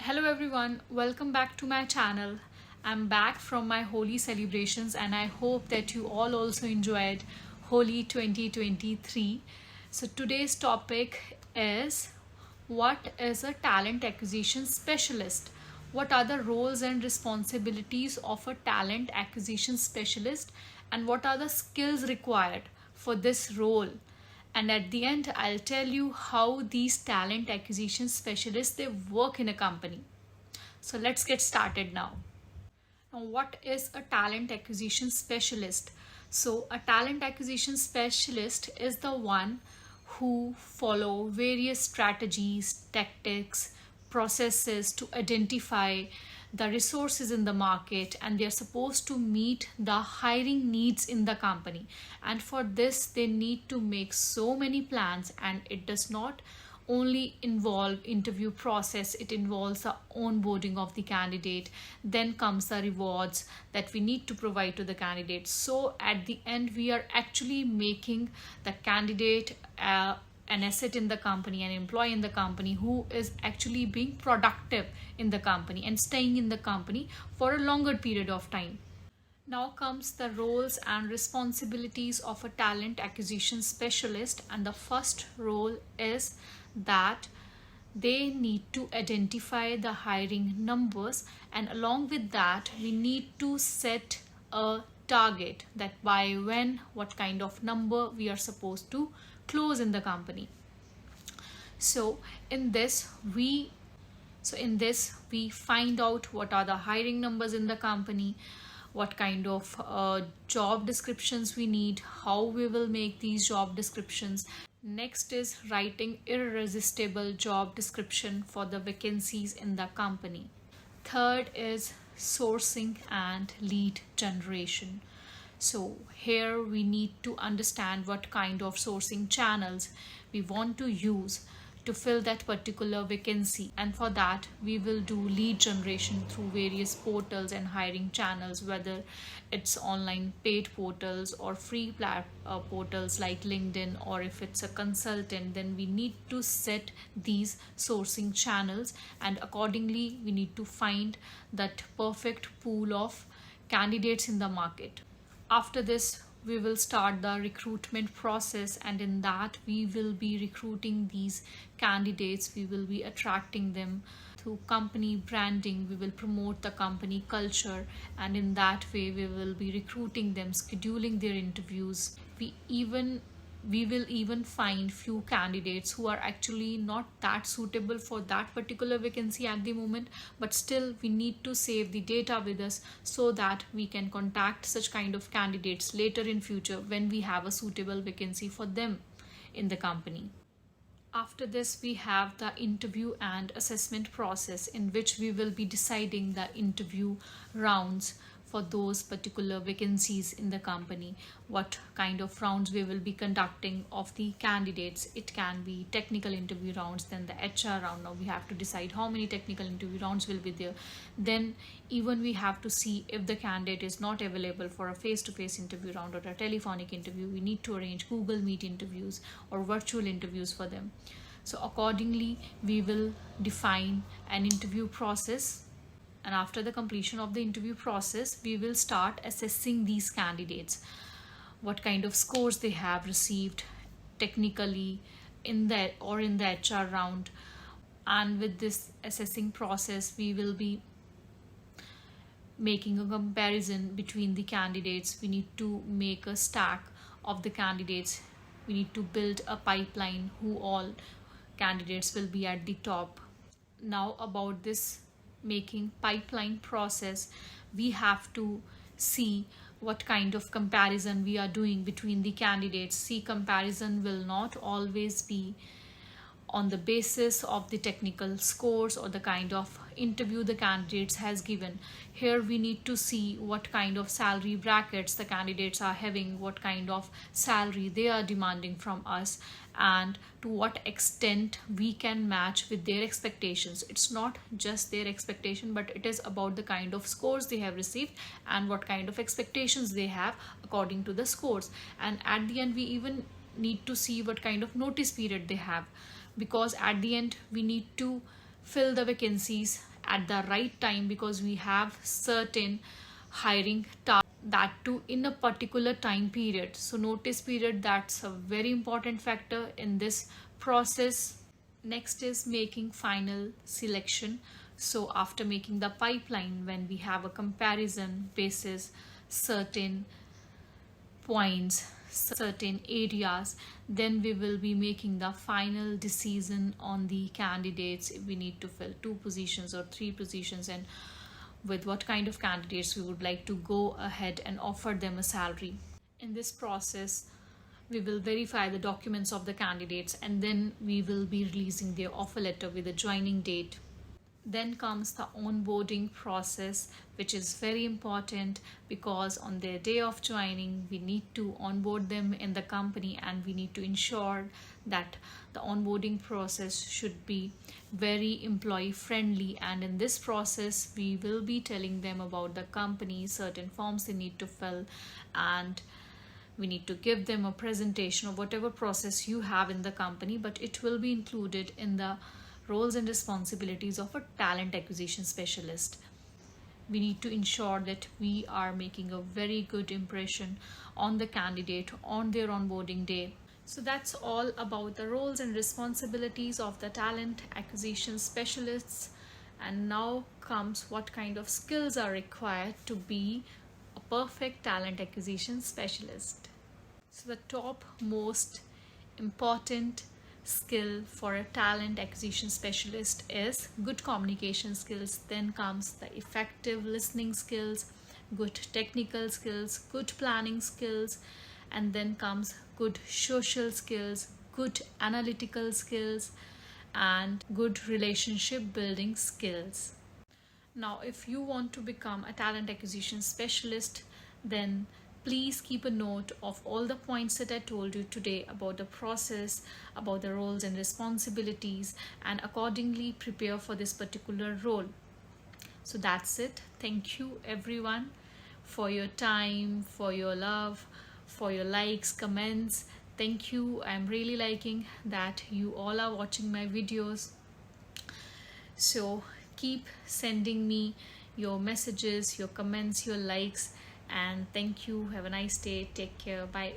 Hello everyone, welcome back to my channel. I'm back from my Holi celebrations and I hope that you all also enjoyed Holi 2023. So today's topic is, what is a talent acquisition specialist? What are the roles and responsibilities of a talent acquisition specialist, and what are the skills required for this role? And at the end, I'll tell you how these talent acquisition specialists they work in a company. So let's get started now. Now, what is a talent acquisition specialist? So a talent acquisition specialist is the one who follow various strategies, tactics, processes to identify the resources in the market, and they are supposed to meet the hiring needs in the company. And for this they need to make so many plans, and it does not only involve interview process, it involves the onboarding of the candidate, then comes the rewards that we need to provide to the candidate. So at the end we are actually making the candidate an asset in the company, an employee in the company who is actually being productive in the company and staying in the company for a longer period of time. Now comes the roles and responsibilities of a talent acquisition specialist, and the first role is that they need to identify the hiring numbers, and along with that we need to set a target that by when, what kind of number we are supposed to close in the company. So in this we find out what are the hiring numbers in the company, what kind of job descriptions we need, how we will make these job descriptions. Next is writing irresistible job description for the vacancies in the company. Third is sourcing and lead generation. So here we need to understand what kind of sourcing channels we want to use to fill that particular vacancy, and for that we will do lead generation through various portals and hiring channels, whether it's online paid portals or free portals like LinkedIn, or if it's a consultant, then we need to set these sourcing channels, and accordingly we need to find that perfect pool of candidates in the market. After this we will start the recruitment process, and in that we will be recruiting these candidates, we will be attracting them through company branding, we will promote the company culture, and in that way we will be recruiting them, scheduling their interviews. We will even find few candidates who are actually not that suitable for that particular vacancy at the moment, but still we need to save the data with us so that we can contact such kind of candidates later in future when we have a suitable vacancy for them in the company. After this we have the interview and assessment process, in which we will be deciding the interview rounds for those particular vacancies in the company, what kind of rounds we will be conducting of the candidates. It can be technical interview rounds, then the HR round. Now we have to decide how many technical interview rounds will be there. Then even we have to see if the candidate is not available for a face-to-face interview round or a telephonic interview, we need to arrange Google Meet interviews or virtual interviews for them. So accordingly we will define an interview process, and after the completion of the interview process we will start assessing these candidates, what kind of scores they have received technically in the HR round. And with this assessing process we will be making a comparison between the candidates. We need to make a stack of the candidates, we need to build a pipeline who all candidates will be at the top. Now about this making pipeline process, we have to see what kind of comparison we are doing between the candidates. See, comparison will not always be on the basis of the technical scores or the kind of interview the candidates has given. Here we need to see what kind of salary brackets the candidates are having, what kind of salary they are demanding from us, and to what extent we can match with their expectations. It's not just their expectation, but it is about the kind of scores they have received and what kind of expectations they have according to the scores. And at the end we even need to see what kind of notice period they have, because at the end we need to fill the vacancies at the right time, because we have certain hiring tasks, that too in a particular time period. So notice period, that's a very important factor in this process. Next is making final selection. So after making the pipeline, when we have a comparison basis certain points, certain areas, then we will be making the final decision on the candidates, if we need to fill 2 positions or 3 positions, and with what kind of candidates we would like to go ahead and offer them a salary. In this process, we will verify the documents of the candidates, and then we will be releasing their offer letter with a joining date. Then comes the onboarding process, which is very important, because on their day of joining we need to onboard them in the company, and we need to ensure that the onboarding process should be very employee friendly. And in this process we will be telling them about the company, certain forms they need to fill, and we need to give them a presentation of whatever process you have in the company, but it will be included in the roles and responsibilities of a talent acquisition specialist. We need to ensure that we are making a very good impression on the candidate on their onboarding day. So that's all about the roles and responsibilities of the talent acquisition specialists. And now comes what kind of skills are required to be a perfect talent acquisition specialist. So the top most important skill for a talent acquisition specialist is good communication skills. Then comes the effective listening skills, good technical skills, good planning skills, and then comes good social skills, good analytical skills, and good relationship building skills. Now, if you want to become a talent acquisition specialist, then please keep a note of all the points that I told you today about the process, about the roles and responsibilities, and accordingly prepare for this particular role. So that's it. Thank you everyone for your time, for your love, for your likes, comments. Thank you. I'm really liking that you all are watching my videos. So keep sending me your messages, your comments, your likes, and thank you. Have a nice day. Take care. Bye.